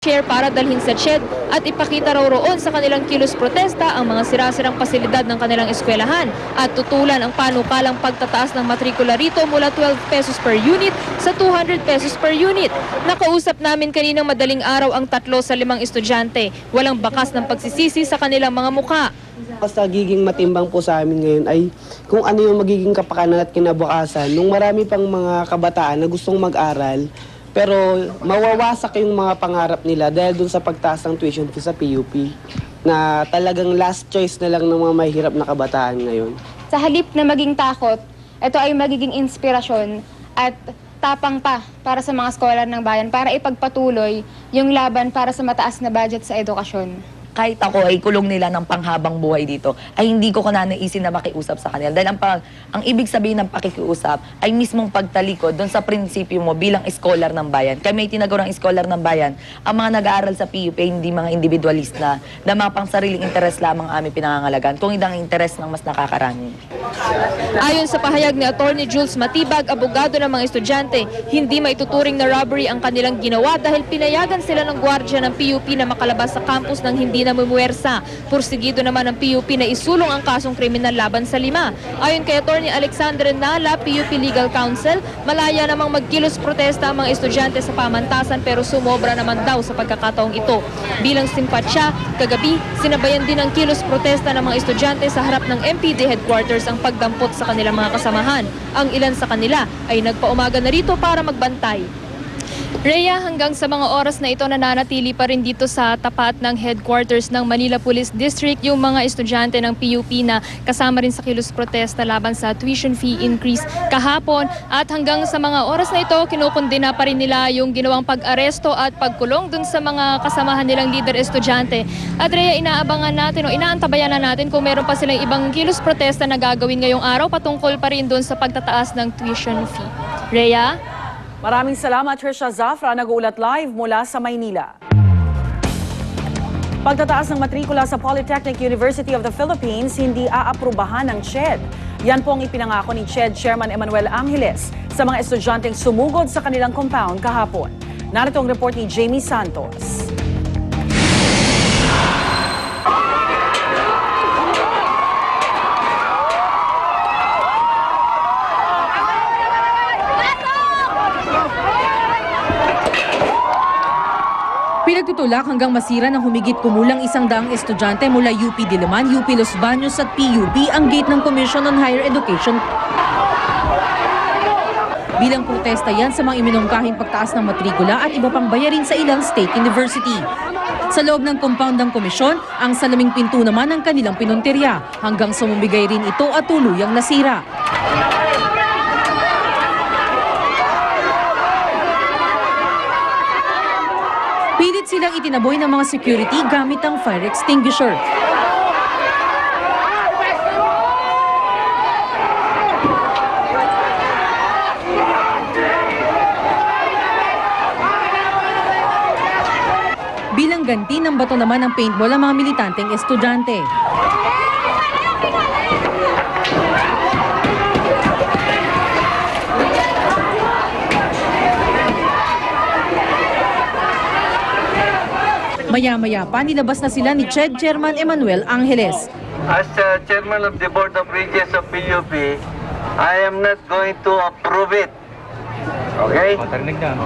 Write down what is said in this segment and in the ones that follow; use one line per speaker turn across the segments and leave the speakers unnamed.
Share para dalhin sa CHED at ipakita raw roon sa kanilang kilos protesta ang mga sirasirang pasilidad ng kanilang eskwelahan at tutulan ang panukalang pagtataas ng matrikula rito mula 12 pesos per unit sa 200 pesos per unit. Nakausap namin kaninang madaling araw ang 3 sa 5 estudyante. Walang bakas ng pagsisisi sa kanilang mga mukha.
Mas nagiging matimbang po sa amin ngayon ay kung ano yung magiging kapakanan at kinabukasan nung marami pang mga kabataan na gustong mag-aral. Pero mawawasak yung mga pangarap nila dahil dun sa pagtaas ng tuition fee sa PUP na talagang last choice na lang ng mga mahirap na kabataan ngayon.
Sa halip na maging takot, ito ay magiging inspirasyon at tapang pa para sa mga scholar ng bayan para ipagpatuloy yung laban para sa mataas na budget sa edukasyon.
Kahit ako ay kulong nila ng panghabang buhay dito, ay hindi ko kananaisin na makiusap sa kanila. Dahil ang ibig sabihin ng pakikiusap ay mismong pagtalikod doon sa prinsipyo mo bilang scholar ng bayan. Kami ay tinagurang scholar ng bayan. Ang mga nag-aaral sa PUP ay hindi mga individualista na mga pang sariling interes lamang aming pinangangalagan, kung hindi ang interes ng mas nakakarami.
Ayon sa pahayag ni Attorney Jules Matibag, abogado ng mga estudyante, hindi maituturing na robbery ang kanilang ginawa dahil pinayagan sila ng gwardiya ng PUP na makalabas sa campus ng hindi namumuwersa. Pursigido naman ng PUP na isulong ang kasong kriminal laban sa 5. Ayon kay Attorney Alexander Nala, PUP Legal Counsel, malaya namang magkilos protesta ang mga estudyante sa pamantasan pero sumobra naman daw sa pagkakataong ito. Bilang simpatsya, kagabi, sinabayan din ang kilos protesta ng mga estudyante sa harap ng MPD headquarters ang pagdampot sa kanilang mga kasamahan. Ang ilan sa kanila ay nagpaumaga na rito para magbantay. Rhea, hanggang sa mga oras na ito nananatili pa rin dito sa tapat ng headquarters ng Manila Police District yung mga estudyante ng PUP na kasama rin sa kilos protesta laban sa tuition fee increase kahapon. At hanggang sa mga oras na ito, kinukundina pa rin nila yung ginawang pag-aresto at pagkulong dun sa mga kasamahan nilang leader estudyante. At Rhea, inaabangan natin o inaantabayan na natin kung meron pa silang ibang kilos protesta na gagawin ngayong araw patungkol pa rin dun sa pagtataas ng tuition fee. Rhea?
Maraming salamat, Trisha Zafra, nag-uulat live mula sa Maynila. Pagtataas ng matrikula sa Polytechnic University of the Philippines, hindi aaprubahan ng CHED. Yan po ang ipinangako ni CHED Chairman Emmanuel Angeles sa mga estudyanteng sumugod sa kanilang compound kahapon. Narito ang report ni Jamie Santos.
Pinagtutulak hanggang masira ng humigit kumulang 100 estudyante mula UP Diliman, UP Los Baños at PUP ang gate ng Commission on Higher Education. Bilang protesta yan sa mga iminungkahing pagtaas ng matrikula at iba pang bayarin sa ilang state university. Sa loob ng compound ng komisyon, ang salaming pinto naman ang kanilang pinuntirya hanggang sumubigay rin ito at tuluyang nasira. Pilit silang itinaboy ng mga security gamit ang fire extinguisher. Bilang ganti ng bato naman ng paintball ang mga militanteng estudyante. Maya-maya pa, nilabas na sila ni CHED Chairman Emmanuel Angeles.
As Chairman of the Board of Regents of PUP, I am not going to approve it. Okay?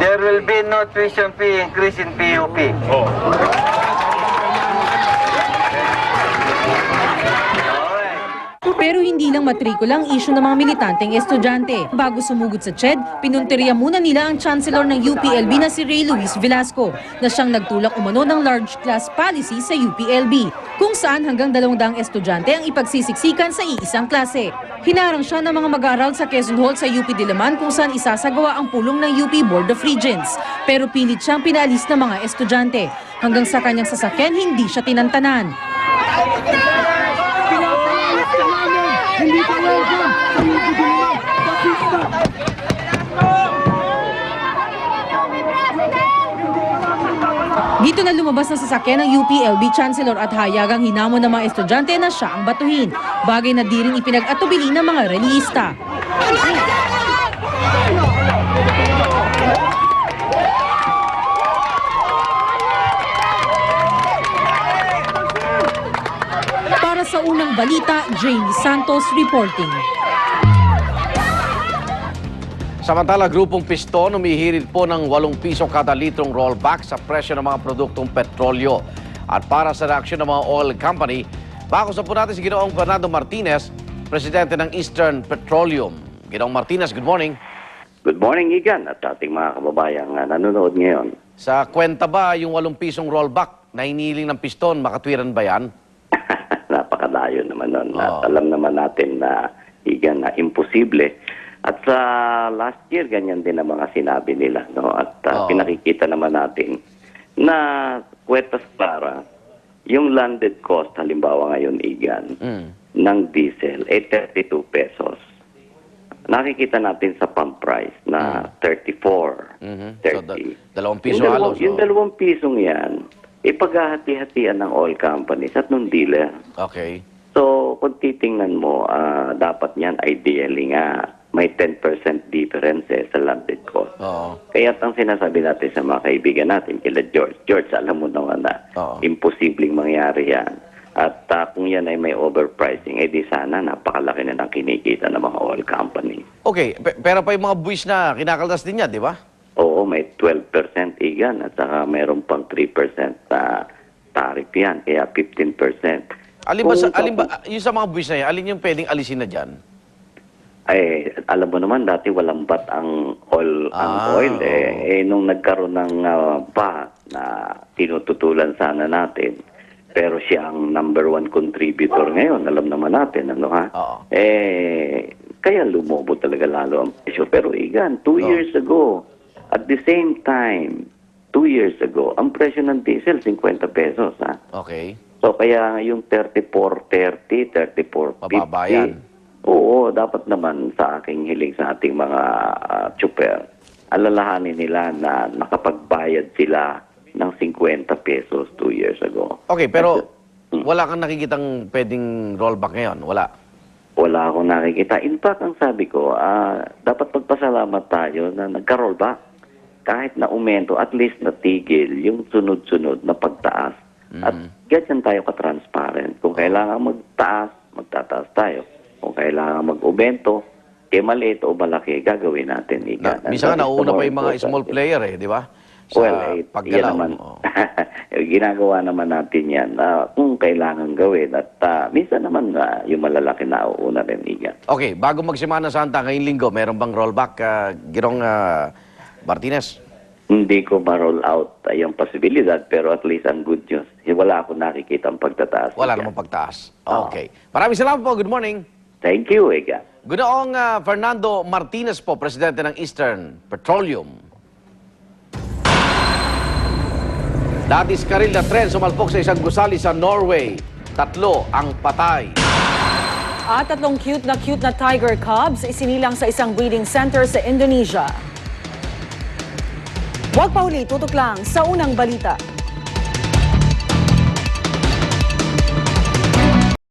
There will be no tuition fee increase in PUP.
Pero hindi lang matrikula ang issue ng mga militanteng estudyante. Bago sumugod sa CHED, pinuntirya muna nila ang Chancellor ng UPLB na si Ray Luis Velasco na siyang nagtulak umano ng large class policy sa UPLB, kung saan hanggang 200 estudyante ang ipagsisiksikan sa iisang klase. Hinarang siya ng mga mag-aaral sa Quezon Hall sa UP Diliman kung saan isasagawa ang pulong ng UP Board of Regents. Pero pilit siyang pinaalis ng mga estudyante. Hanggang sa kanyang sasakyan, hindi siya tinantanan. Dito na lumabas ng sasakyan ng UPLB Chancellor at hayagang hinamon ng mga estudyante na siya ang batuhin. Bagay na di rin ipinag-atubili ng mga relihista. sa unang balita, Jamie Santos reporting.
Samantala, grupong Piston humihirit po ng 8 piso kada litrong rollback sa presyo ng mga produktong petrolyo. At para sa reaksyon ng mga oil company, bakusan po natin si Ginoong Fernando Martinez, presidente ng Eastern Petroleum. Ginoong Martinez, good morning.
Good morning, Igan, at ating mga kababayang nanonood ngayon.
Sa kwenta ba yung 8 pisong rollback na hinihiling ng Piston, makatwiran ba yan?
Napakalayo naman nun.
Oo.
Alam naman natin na, Igan, na imposible. At sa last year, ganyan din ang mga sinabi nila. No? At pinakikita naman natin na kwetas para yung landed cost, halimbawa ngayon, Igan, ng diesel, 32 pesos. Nakikita natin sa pump price na 34, 30.
So, 2 piso halos.
Yung 2 pisong yan, ipaghahati-hatian ng oil companies at ng dealer.
Okay.
So, kung titingnan mo, dapat niyan ideally nga may 10% difference sa landed cost.
Oo.
Kaya ang sinasabi natin sa mga kaibigan natin, kila George. George, alam mo naman na imposibleng mangyari yan. At kung yan ay may overpricing, di sana napakalaki na ng kinikita ng mga oil company.
Okay, pero pa yung mga buwis na kinakaldas din yan, di ba?
Oo, may 12% Igan at saka mayroon pang 3% na tariff yan, kaya 15%.
Alin ba, yung sa mga buwis na yan, alin yung pwedeng alisin na dyan?
Ay, alam mo naman, dati walang bat ang oil. Nung nagkaroon ng VAT na tinututulan sana natin, pero siya ang number 1 contributor ngayon, alam naman natin, ano ha? Kaya lumobo talaga lalo ang presyo. Pero Igan, 2 years ago, at the same time, 2 years ago, ang presyo ng diesel, 50 pesos, ha?
Okay.
So, kaya yung 34.30, 34.50.
Mababa yan.
Oo, dapat naman sa aking hiling sa ating mga tsuper, alalahanin nila na nakapagbayad sila ng 50 pesos 2 years ago.
Okay, pero wala kang nakikitang pwedeng rollback ngayon? Wala?
Wala akong nakikita. In fact, ang sabi ko, dapat magpasalamat tayo na nagka-rollback. Kahit na umento, at least natigil yung sunod-sunod na pagtaas. At ganyan tayo ka-transparent. Kung kailangan magtaas, magtataas tayo. Kung kailangan mag-umento, maliit o malaki, gagawin natin.
Minsan nauuna pa yung mga small player di ba?
Paggalaw. Ginagawa naman natin yan kung kailangan gawin. At minsan naman yung malalaki na uuna rin, Igan.
Okay, bago magsimana Santa ngayong linggo, meron bang rollback, Ginoong Martinez?
Hindi ko ma-roll out yung posibilidad, pero at least ang good news, wala akong nakikita ang pagtataas.
Wala namang pagtaas. Okay. Maraming salamat po. Good morning.
Thank you, Igan.
Ginoong Fernando Martinez po, presidente ng Eastern Petroleum. Nadiskaril na tren sumalpok sa isang gusali sa Norway. 3 ang patay.
At 3 cute na tiger cubs isinilang sa isang breeding center sa Indonesia. Huwag pa huli, tutok lang sa unang balita.